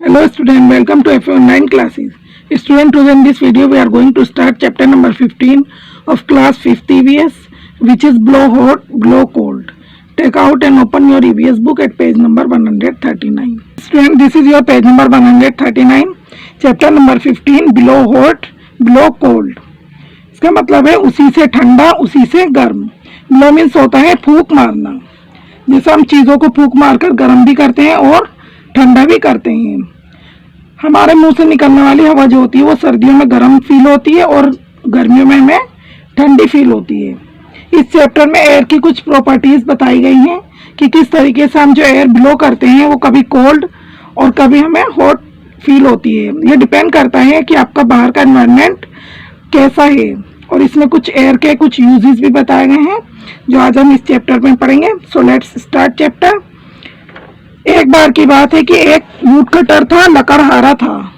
Hello student, welcome to FA9 classes. Student, today in this video we are going to start chapter number 15 of class 5th EVS, which is blow hot, blow cold. Take out and open your EVS book at page number 139. Student, this is your page number 139, chapter number 15, blow hot, blow cold. इसका मतलब है उसी से ठंडा उसी से गर्म. Blow means होता है फूंक मारना. जैसे हम चीज़ों को फूंक मारकर गर्म भी करते हैं और ठंडा भी करते हैं. हमारे मुंह से निकलने वाली हवा जो होती है वो सर्दियों में गर्म फील होती है और गर्मियों में हमें ठंडी फील होती है. इस चैप्टर में एयर की कुछ प्रॉपर्टीज बताई गई हैं कि किस तरीके से हम जो एयर ब्लो करते हैं वो कभी कोल्ड और कभी हमें हॉट फील होती है. ये डिपेंड करता है कि आपका बाहर का एनवायरनमेंट कैसा है. और इसमें कुछ एयर के कुछ यूजेस भी बताए गए हैं जो आज हम इस चैप्टर में पढ़ेंगे. So let's start chapter. एक बार की बात है कि एक वुड कटर था, लकड़हारा था.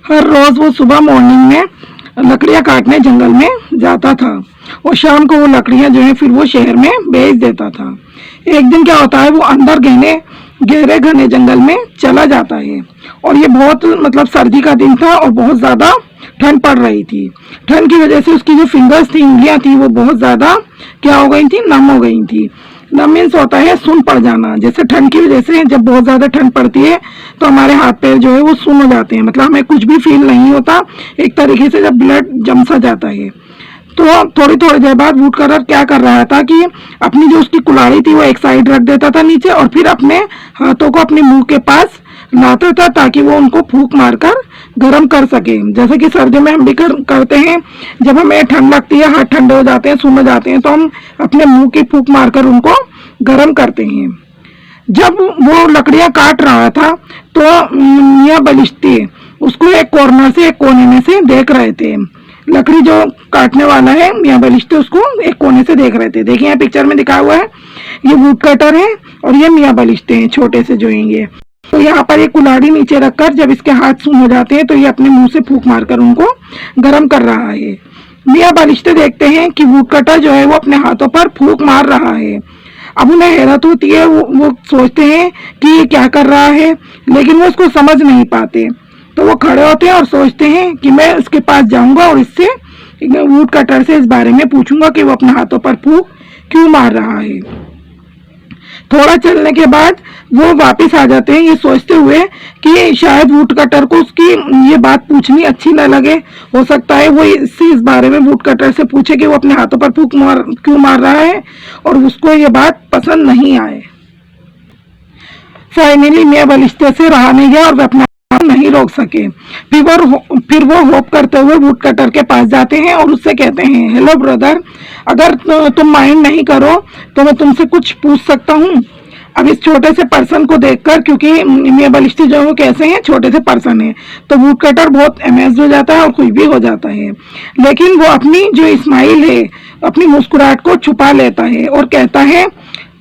हर रोज वो सुबह मॉर्निंग में लकड़ियां काटने जंगल में जाता था और शाम को वो लकड़ियां जो है फिर वो शहर में बेच देता था. एक दिन क्या होता है, वो अंदर गहरे घने जंगल में चला जाता है और ये बहुत मतलब सर्दी का दिन था और बहुत ज्यादा ठंड पड़ रही थी. ठंड की वजह से उसकी जो फिंगर्स थी, उंगलियां थी, वो बहुत ज्यादा क्या हो गई थी, नम हो गई थी. नम मीन्स होता है सुन पड़ जाना. जैसे ठंड की वजह से जब बहुत ज्यादा ठंड पड़ती है तो हमारे हाथ पैर जो है वो सुन हो जाते हैं. मतलब हमें कुछ भी फील नहीं होता, एक तरीके से जब ब्लड जम सा जाता है. तो थोड़ी थोड़ी देर बाद वुड कटर क्या कर रहा था कि अपनी जो उसकी कुल्हाड़ी थी वो एक साइड रख देता था नीचे और फिर अपने हाथों को अपने मुंह के पास लाता था ताकि वो उनको फूंक मारकर गर्म कर सके. जैसे कि सर्दियों में हम भी करते हैं. जब हमें ठंड लगती है, हाथ ठंडे हो जाते हैं, सूख जाते हैं, तो हम अपने मुंह की फूंक मारकर उनको गर्म करते हैं. जब वो लकड़ियां काट रहा था तो मियां बलिश्ती उसको एक कॉर्नर से, एक कोने में से देख रहे थे. लकड़ी जो काटने वाला है मियां बलिश्ती उसको एक कोने से देख रहे थे. देखिए यहाँ पिक्चर में दिखा हुआ है, ये वुड कटर है और ये मियां बलिश्ते हैं छोटे से जो हैं ये. तो यहाँ पर ये कुल्हाड़ी नीचे रखकर जब इसके हाथ सून हो जाते हैं तो ये अपने मुंह से फूंक मारकर उनको गर्म कर रहा है. मियां बलिश्ते देखते हैं कि वुड कटर जो है वो अपने हाथों पर फूंक मार रहा है. अब उन्हें हैरत होती है. वो सोचते हैं कि ये क्या कर रहा है, लेकिन वो उसको समझ नहीं पाते. तो वो खड़े होते हैं और सोचते हैं कि मैं उसके पास जाऊंगा और इससे वुड कटर से इस बारे में पूछूंगा कि वो अपने हाथों पर फूंक क्यों मार रहा है. थोड़ा चलने के बाद वो वापस आ जाते हैं ये सोचते हुए कि शायद वुड कटर को उसकी ये बात पूछनी अच्छी न लगे. हो सकता है वो इससे इस बारे में वुड कटर से पूछे कि वो अपने हाथों पर फूंक क्यों मार रहा है और उसको ये बात पसंद नहीं आए. फाइनली मियां बलिश्ते से रहा नहीं गया और वे अपना नहीं रोक सके. फिर वो होप करते हुए वुड कटर के पास जाते हैं और उससे कहते हैं, हेलो ब्रदर, अगर तुम माइंड नहीं करो तो मैं तुमसे कुछ पूछ सकता हूँ. अब इस छोटे से पर्सन को देखकर, क्योंकि मियां बलिश्ती जो वो कैसे हैं, छोटे से पर्सन है, तो वुड कटर बहुत अमेज्ड हो जाता है और खुश भी हो जाता है. लेकिन वो अपनी जो स्माइल है, अपनी मुस्कुराहट को छुपा लेता है और कहता है,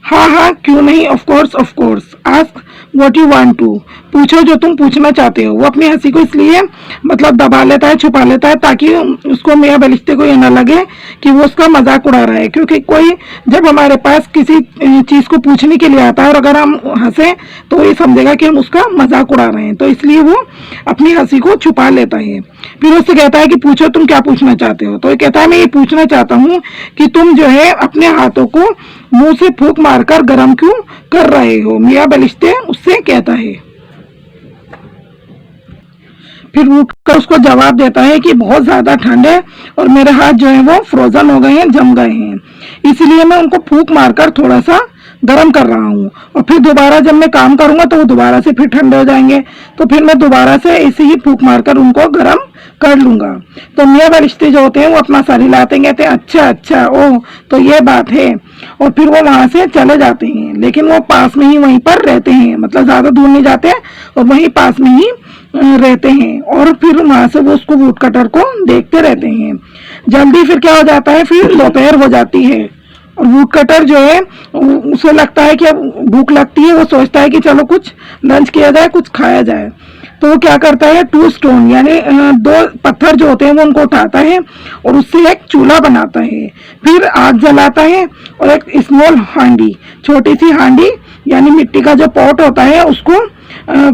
हाँ हाँ क्यों नहीं, of course, ask what you want to, पूछो जो तुम पूछना चाहते हो. वो अपनी हंसी को इसलिए मतलब दबा लेता है, छुपा लेता है ताकि उसको मियां बलिश्ते को ये ना लगे कि वो उसका मजाक उड़ा रहा है. क्योंकि कोई जब हमारे पास किसी चीज को पूछने के लिए आता है और अगर हम हंसे तो ये समझेगा कि हम उसका मजाक उड़ा रहे हैं. तो इसलिए वो अपनी हंसी को छुपा लेता है. फिर उससे कहता है कि पूछो तुम क्या पूछना चाहते हो. तो ये कहता है मैं ये पूछना चाहता हूँ कि तुम जो है अपने हाथों को मुंह से फूंक मारकर गर्म क्यों कर रहे हो. मियां बलिश्ते उससे कहता है. फिर वो उसको जवाब देता है कि बहुत ज्यादा ठंड है और मेरे हाथ जो है वो फ्रोजन हो गए हैं, जम गए हैं, इसलिए मैं उनको फूंक मारकर थोड़ा सा गर्म कर रहा हूँ और फिर दोबारा जब मैं काम करूंगा तो वो दोबारा से फिर ठंडे हो जाएंगे, तो फिर मैं दोबारा से ऐसे ही फूंक मारकर उनको गर्म कर लूंगा. तो मियां बलिश्ते जो होते हैं वो अपना सर हिलाते हैं, कहते हैं अच्छा ओह तो ये बात है, और फिर वो वहां से चले जाते हैं. लेकिन वो पास में ही वहीं पर रहते हैं, मतलब ज्यादा दूर नहीं जाते और वहीं पास में ही रहते हैं. और फिर वहां से वो उसको वुड कटर को देखते रहते हैं. जल्दी फिर क्या हो जाता है, फिर दोपहर हो जाती है और वुड कटर जो है उसे लगता है कि अब भूख लगती है. वो सोचता है कि चलो कुछ लंच किया जाए, कुछ खाया जाए. तो वो क्या करता है, 2 स्टोन यानी 2 पत्थर जो होते हैं वो उनको उठाता है और उससे एक चूल्हा बनाता है, फिर आग जलाता है और एक स्मॉल हांडी, छोटी सी हांडी यानी मिट्टी का जो पॉट होता है उसको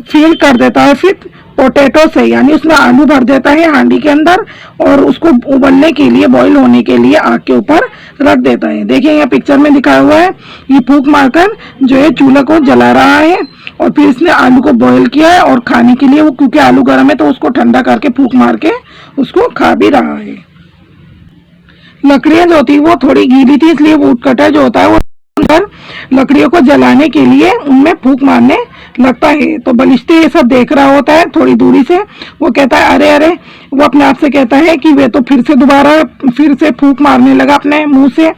फिल कर देता है फिर पोटैटो से, यानी उसमें आलू भर देता है हांडी के अंदर और उसको उबलने के लिए, बॉईल होने के लिए आग के ऊपर रख देता है। देखिए यहाँ पिक्चर में दिखाया हुआ है, ये फूंक मारकर जो है चूल्हा को जला रहा है और फिर इसने आलू को बॉईल किया है और खाने के लिए वो, क्योंकि आलू गर्म है तो उसको ठंडा करके फूंक मार के उसको खा भी रहा है। लकड़ियां जो होती है वो थोड़ी गीली थी, इसलिए वुड कटर जो होता है वो लकड़ियों को जलाने के लिए उनमें फूंक मारने लगता है। तो बलिष्ठे ये सब देख रहा होता है थोड़ी दूरी से, वो कहता है अरे अरे, वो अपने आप से कहता है कि वे तो फिर से फूंक मारने लगा अपने मुंह से।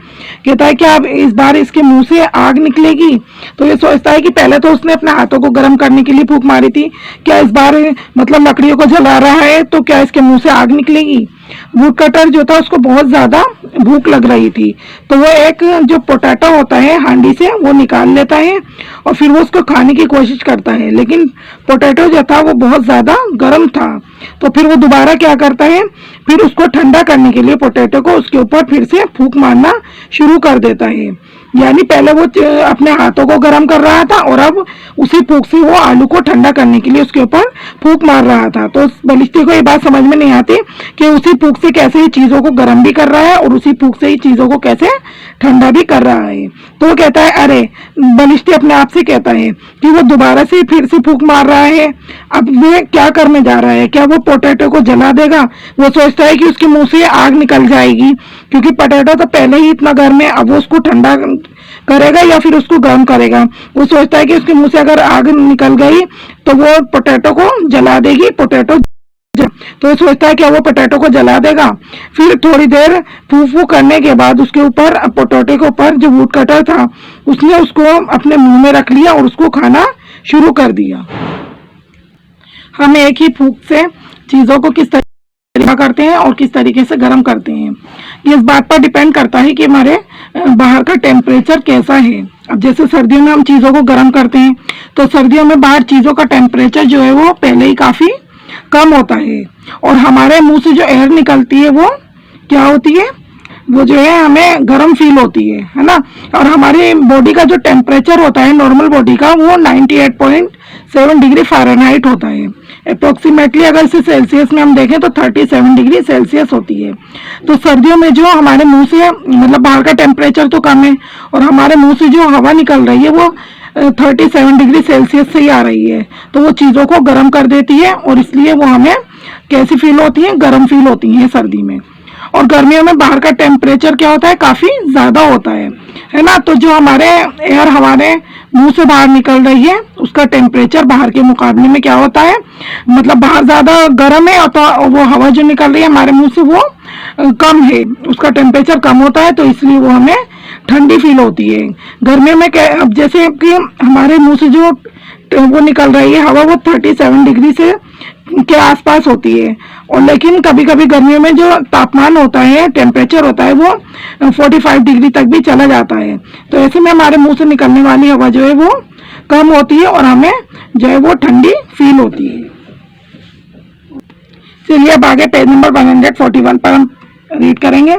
कहता है कि अब इस बार इसके मुंह से आग निकलेगी। तो ये सोचता है कि पहले तो उसने अपने हाथों को गर्म करने के लिए फूंक मारी थी, क्या इस बार मतलब लकड़ियों को जला रहा है तो क्या इसके मुंह से आग निकलेगी। वुड कटर जो था उसको बहुत ज्यादा भूख लग रही थी, तो वो एक जो पोटैटो होता है हांडी से वो निकाल लेता है और फिर वो उसको खाने की कोशिश करता है, लेकिन पोटैटो जो था वो बहुत ज्यादा गर्म था। तो फिर वो दोबारा क्या करता है, फिर उसको ठंडा करने के लिए पोटैटो को उसके ऊपर फिर से फूंक मारना शुरू कर देता है। यानी पहले वो अपने हाथों को गर्म कर रहा था और अब उसी फूंक से वो आलू को ठंडा करने के लिए उसके ऊपर फूंक मार रहा था। तो बलिष्ठे को ये बात समझ में नहीं आती कि उसी फूंक से कैसे ये चीजों को गर्म भी कर रहा है और उसी फूंक से ही चीजों को कैसे ठंडा भी कर रहा है। तो वो कहता है अरे, बलिष्ठे अपने आप से कहता है कि वो दोबारा से फिर से फूंक मार रहा है, अब वे क्या करने जा रहा है, क्या वो पोटैटो को जला देगा। वो सोचता है कि उसके मुंह से आग निकल जाएगी, क्योंकि पोटैटो तो पहले ही इतना गर्म है, अब वो उसको ठंडा करेगा या फिर उसको गर्म करेगा। वो सोचता है कि उसके मुंह से अगर आग निकल गई तो वो पोटैटो को जला देगी, तो वो सोचता है कि वो पोटैटो को जला देगा। फिर थोड़ी देर फूफू करने के बाद उसके ऊपर, पोटैटो के ऊपर जो वुड कटर था उसने उसको अपने मुंह में रख लिया और उसको खाना शुरू कर दिया। हम एक ही फूंक से चीजों को किस तरीके करते हैं और किस तरीके से गर्म करते हैं, ये इस बात पर डिपेंड करता है कि हमारे बाहर का टेम्परेचर कैसा है। अब जैसे सर्दियों में हम चीजों को गर्म करते हैं तो सर्दियों में बाहर चीजों का टेम्परेचर जो है वो पहले ही काफी कम होता है और हमारे मुंह से जो एयर निकलती है वो क्या होती है, वो जो है हमें गर्म फील होती है ना। और हमारी बॉडी का जो टेम्परेचर होता है नॉर्मल बॉडी का वो 98.7 डिग्री फ़ारेनहाइट होता है। अप्रोक्सीमेटली अगर इसे सेल्सियस में हम देखें तो 37 डिग्री सेल्सियस होती है। तो सर्दियों में जो हमारे मुंह से, मतलब बाहर का टेम्परेचर तो कम है और हमारे मुंह से जो हवा निकल रही है वो 37 डिग्री सेल्सियस से ही आ रही है, तो वो चीज़ों को गर्म कर देती है और इसलिए वो हमें कैसी फील होती है, गर्म फील होती है सर्दी में। और गर्मियों में बाहर का टेम्परेचर क्या होता है, काफी ज्यादा होता है ना। तो जो हमारे एयर हमारे मुंह से बाहर निकल रही है उसका टेम्परेचर बाहर के मुकाबले में क्या होता है, मतलब बाहर ज्यादा गर्म है तो वो हवा जो निकल रही है हमारे मुंह से वो कम है, उसका टेम्परेचर कम होता है, तो इसलिए वो हमें ठंडी फील होती है। गर्मियों में क्या, अब जैसे कि हमारे मुंह से जो वो निकल रही है हवा वो 37 डिग्री से के आसपास होती है, और लेकिन कभी कभी गर्मियों में जो तापमान होता है, टेम्परेचर होता है वो 45 डिग्री तक भी चला जाता है। तो ऐसे में हमारे मुंह से निकलने वाली हवा जो है वो कम होती है और हमें जो है वो ठंडी फील होती है। चलिए अब आगे पेज नंबर 141 पर हम रीड करेंगे।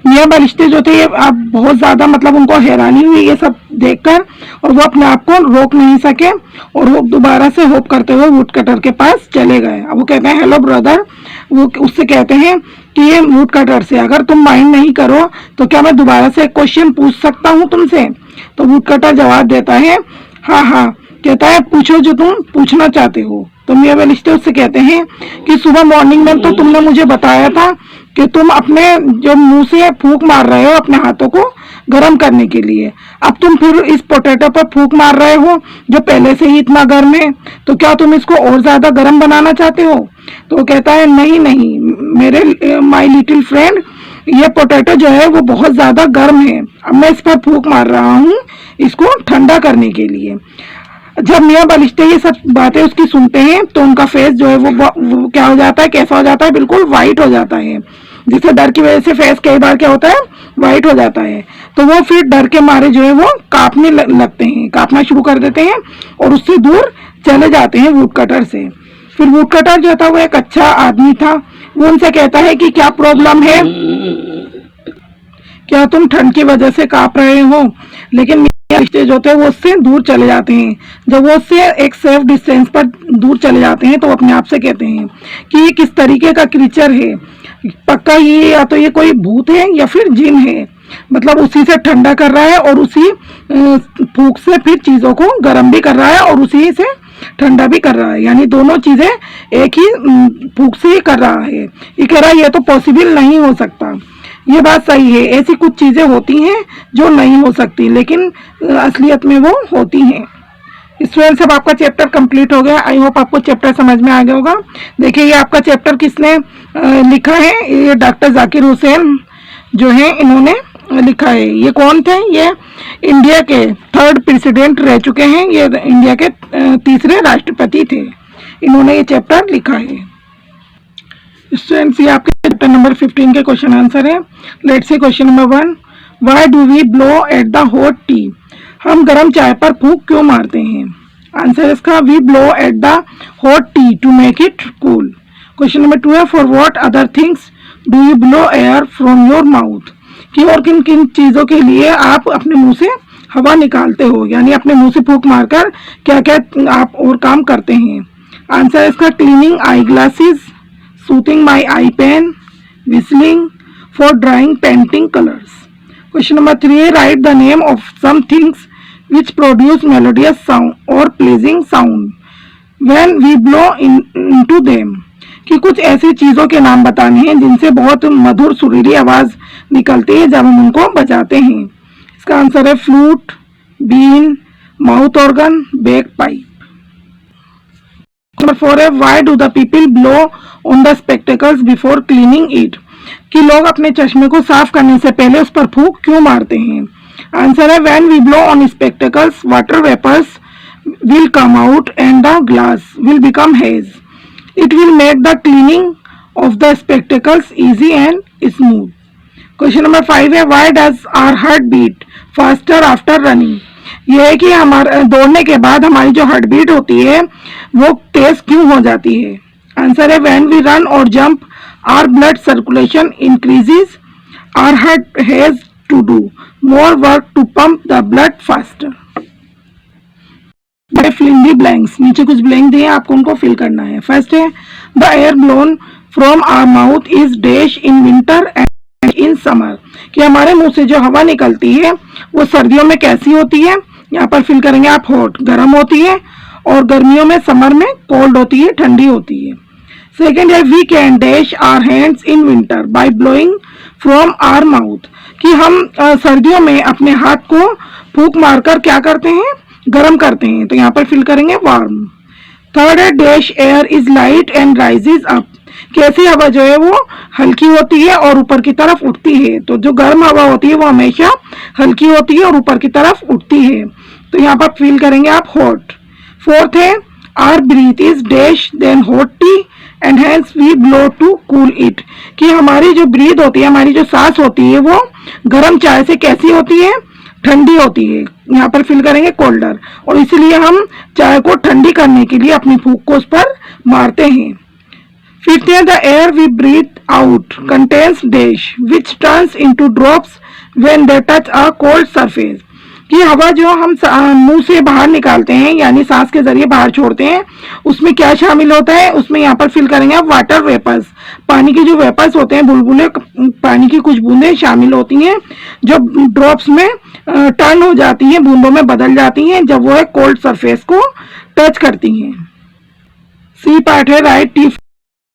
मियां बलिष्ठे जो थे अब बहुत ज्यादा, मतलब उनको हैरानी हुई ये सब देखकर और वो अपने आप को रोक नहीं सके और वो दोबारा से होप करते हुए वुड कटर के पास चले गए। अब वो कहते हैं हेलो ब्रदर, वो उससे कहते हैं कि ये वुड कटर से, अगर तुम माइंड नहीं करो तो क्या मैं दोबारा से एक क्वेश्चन पूछ सकता हूँ तुमसे। तो वुड कटर जवाब देता है हाँ हाँ, कहता है पूछो जो तुम पूछना चाहते हो। तो मियां बलिष्ठे उससे कहते हैं कि सुबह मॉर्निंग में तो तुमने मुझे बताया था कि तुम अपने जो मुंह से फूंक मार रहे हो अपने हाथों को गर्म करने के लिए, अब तुम फिर इस पोटैटो पर फूंक मार रहे हो जो पहले से ही इतना गर्म है, तो क्या तुम इसको और ज्यादा गर्म बनाना चाहते हो। तो वो कहता है नहीं नहीं मेरे माय लिटिल फ्रेंड, ये पोटैटो जो है वो बहुत ज्यादा गर्म है, अब मैं इस पर फूंक मार रहा हूँ इसको ठंडा करने के लिए। जब मियां बलिष्ठे ये सब बातें उसकी सुनते हैं तो उनका फेस जो है वो क्या हो जाता है, कैसा हो जाता है, बिल्कुल व्हाइट हो जाता है। जिससे डर की वजह से फेस कई बार क्या होता है, व्हाइट हो जाता है। तो वो फिर डर के मारे जो है वो कांपने लगते हैं, कांपना शुरू कर देते हैं और उससे दूर चले जाते हैं वुड कटर से। फिर वुड कटर जो था वो एक अच्छा आदमी था, वो उनसे कहता है कि क्या प्रॉब्लम है, क्या तुम ठंड की वजह से कांप रहे हो। लेकिन मियां रिश्ते जो थे वो उससे दूर चले जाते हैं। जब वो उससे एक सेफ डिस्टेंस पर दूर चले जाते हैं तो वो अपने आप से कहते हैं कि ये किस तरीके का क्रीचर है, पक्का ये या तो ये कोई भूत है या फिर जिन है। मतलब उसी से ठंडा कर रहा है और उसी फूंक से फिर चीजों को गर्म भी कर रहा है और उसी से ठंडा भी कर रहा है, यानी दोनों चीजें एक ही फूंक से ही कर रहा है। ये कह रहा है ये तो पॉसिबल नहीं हो सकता। ये बात सही है, ऐसी कुछ चीजें होती हैं जो नहीं हो सकती लेकिन असलियत में वो होती हैं। स्टूडेंट्स, अब आपका चैप्टर कंप्लीट हो गया। आई होप आपको चैप्टर समझ में आ गया होगा। देखिए ये आपका चैप्टर किसने लिखा है, ये डॉक्टर जाकिर हुसैन जो है इन्होंने लिखा है। ये कौन थे, ये इंडिया के 3rd प्रेसिडेंट रह चुके हैं, ये इंडिया के 3रे राष्ट्रपति थे, इन्होंने ये चैप्टर लिखा है। स्टूडेंट्स, ये आपके चैप्टर नंबर 15 के क्वेश्चन आंसर है। Let's see question number 1, why do we blow at the hot tea, हम गर्म चाय पर फूंक क्यों मारते हैं। आंसर इसका we blow at the hot tea to make it cool. Question number 2 है, for what other things do you blow air from your mouth, कि और किन किन चीजों के लिए आप अपने मुंह से हवा निकालते हो, यानी अपने मुंह से फूंक मारकर क्या क्या आप और काम करते हैं। आंसर इसका cleaning eye glasses, soothing my eye pain, whistling, for drawing painting colors. Question number 3, write the name of some things which produce melodious sound or pleasing sound when we blow into them, कि कुछ ऐसी चीजों के नाम बताने हैं जिनसे बहुत मधुर सुरीली आवाज निकलती है जब हम उनको बजाते हैं। इसका आंसर है फ्लूट, बीन, mouth organ, bagpipe. Number 4 है, why do the people blow on the spectacles before cleaning it, कि लोग अपने चश्मे को साफ करने से पहले उस पर फूंक क्यों मारते हैं। आंसर है when we blow on spectacles water vapours will come out and the glass will become haze. It will make the cleaning of the spectacles easy and smooth. Question number 5 है, why does our heart beat faster after running, यह है कि हमारे दौड़ने के बाद हमारी जो हार्ट बीट होती है वो तेज क्यों हो जाती है। आंसर है व्हेन वी रन और jump our blood circulation increases, our heart has to do more work to pump the blood faster. fill in the blanks, नीचे कुछ ब्लैंक दिए आपको उनको फिल करना है। फर्स्ट है, the air blown from our mouth is dash in winter and in summer, कि हमारे मुंह से जो हवा निकलती है वो सर्दियों में कैसी होती है, यहाँ पर फिल करेंगे आप हॉट, गर्म होती है, और गर्मियों में समर में कोल्ड होती है, ठंडी होती है। सेकेंड है, we can dash our hands in winter by blowing from our mouth, कि हम सर्दियों में अपने हाथ को फूंक मारकर क्या करते हैं, गर्म करते हैं, तो यहाँ पर फिल करेंगे वार्म। थर्ड है, dash air is light and rises up, कैसी हवा जो है वो हल्की होती है और ऊपर की तरफ उठती है, तो जो गर्म हवा होती है वो हमेशा हल्की होती है और ऊपर की तरफ उठती है, तो यहाँ पर फिल करेंगे आप हॉट। फोर्थ है, our breath is dash than hot tea and hence we blow to cool it, कि हमारी जो ब्रीथ होती है, हमारी जो सांस होती है वो गर्म चाय से कैसी होती है, ठंडी होती है, यहाँ पर फिल करेंगे कोल्डर, और इसलिए हम चाय को ठंडी करने के लिए अपनी फूंक को उस पर मारते हैं। फिफ्थ है, the air we breathe out contains dash which turns into drops when they touch a cold surface, कि हवा जो हम मुंह से बाहर निकालते हैं यानी सांस के जरिए बाहर छोड़ते हैं उसमें क्या शामिल होता है, उसमें यहाँ पर फिल करेंगे आप वाटर वेपर्स, पानी के जो वेपर्स होते हैं, बुलबुले पानी की कुछ बूंदें शामिल होती हैं जो ड्रॉप्स में टर्न हो जाती हैं, बूंदों में बदल जाती हैं जब वो है कोल्ड सरफेस को टच करती हैं। सी पार्ट है, write T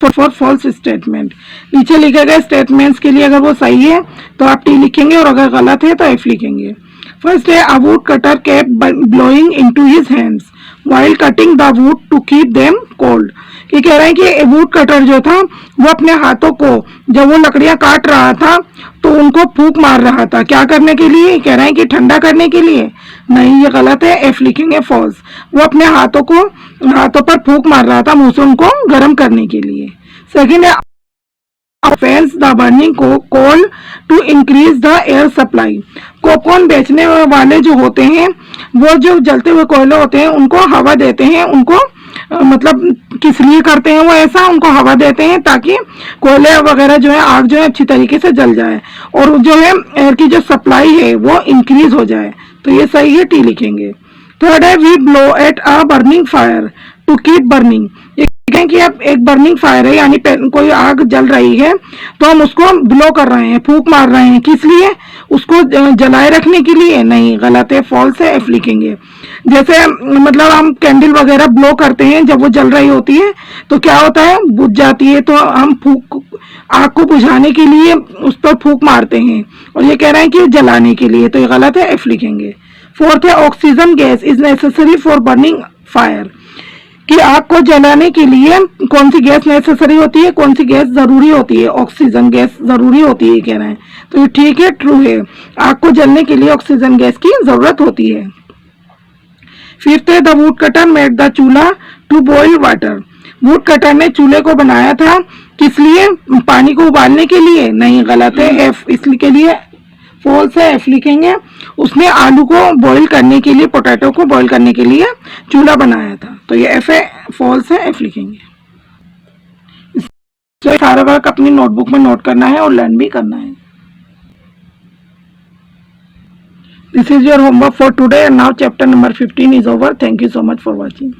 for false statement, नीचे लिखे गए स्टेटमेंट्स के लिए अगर वो सही है तो आप टी लिखेंगे और अगर गलत है तो एफ लिखेंगे। फर्स्ट है, a wood cutter kept blowing into his hands while cutting the wood to keep them cold, ये कह रहे हैं कि वुड कटर जो था वो अपने हाथों को जब वो लकड़ियां काट रहा था तो उनको फूंक मार रहा था, क्या करने के लिए, कह रहे हैं कि ठंडा करने के लिए, नहीं ये गलत है, एफ लिखेंगे फॉल्स, वो अपने हाथों पर फूंक मार रहा था मुंह से उनको गर्म करने के लिए। सेकेंड है, fans the burning coal to increase the air supply, cocoon बेचने वाले जो होते हैं वो जो जलते हुए कोयले होते हैं उनको हवा देते हैं उनको मतलब किस लिए करते हैं वो ऐसा, उनको हवा देते हैं ताकि कोयले वगैरह जो है, आग जो है अच्छी तरीके से जल जाए और जो है एयर की जो सप्लाई है वो इंक्रीज हो जाए। तो ये सही है, टी लिखेंगे। थर्ड है we blow at a burning fire to keep burning. ये कहें कि अब एक बर्निंग फायर है, यानी कोई आग जल रही है तो हम उसको ब्लो कर रहे हैं, फूंक मार रहे हैं, किस लिए? उसको जलाए रखने के लिए? नहीं, गलत है, फॉल्स है, एफ लिखेंगे। जैसे मतलब हम कैंडल वगैरह ब्लो करते हैं, जब वो जल रही होती है तो क्या होता है, बुझ जाती है, तो हम फूंक आग को बुझाने के लिए उस पर फूंक मारते हैं, और ये कह रहे हैं कि जलाने के लिए, तो ये गलत है, एफ लिखेंगे। फोर्थ है oxygen gas is necessary for burning fire, कि आग को जलाने के लिए कौन सी गैस नेसेसरी होती है, कौन सी गैस जरूरी होती है? ऑक्सीजन गैस जरूरी होती है कह रहे हैं, तो ये ठीक है, ट्रू है, आग को जलने के लिए ऑक्सीजन गैस की जरूरत होती है। फिफ्थ है the wood cutter made the chulha to boil water. Wood cutter ने चूल्हे को बनाया था किस लिए? पानी को उबालने के लिए? नहीं, गलत है, एफ इसलिए के लिए फॉल्स है, एफ लिखेंगे। उसने आलू को बॉईल करने के लिए, पोटैटो को बॉईल करने के लिए चूल्हा बनाया था, तो ये एफ है, फॉल्स है, एफ लिखेंगे। तो सारा वर्क अपनी नोटबुक में नोट करना है और लर्न भी करना है। This is your homework for today and now chapter number 15 is over. Thank you so much for watching.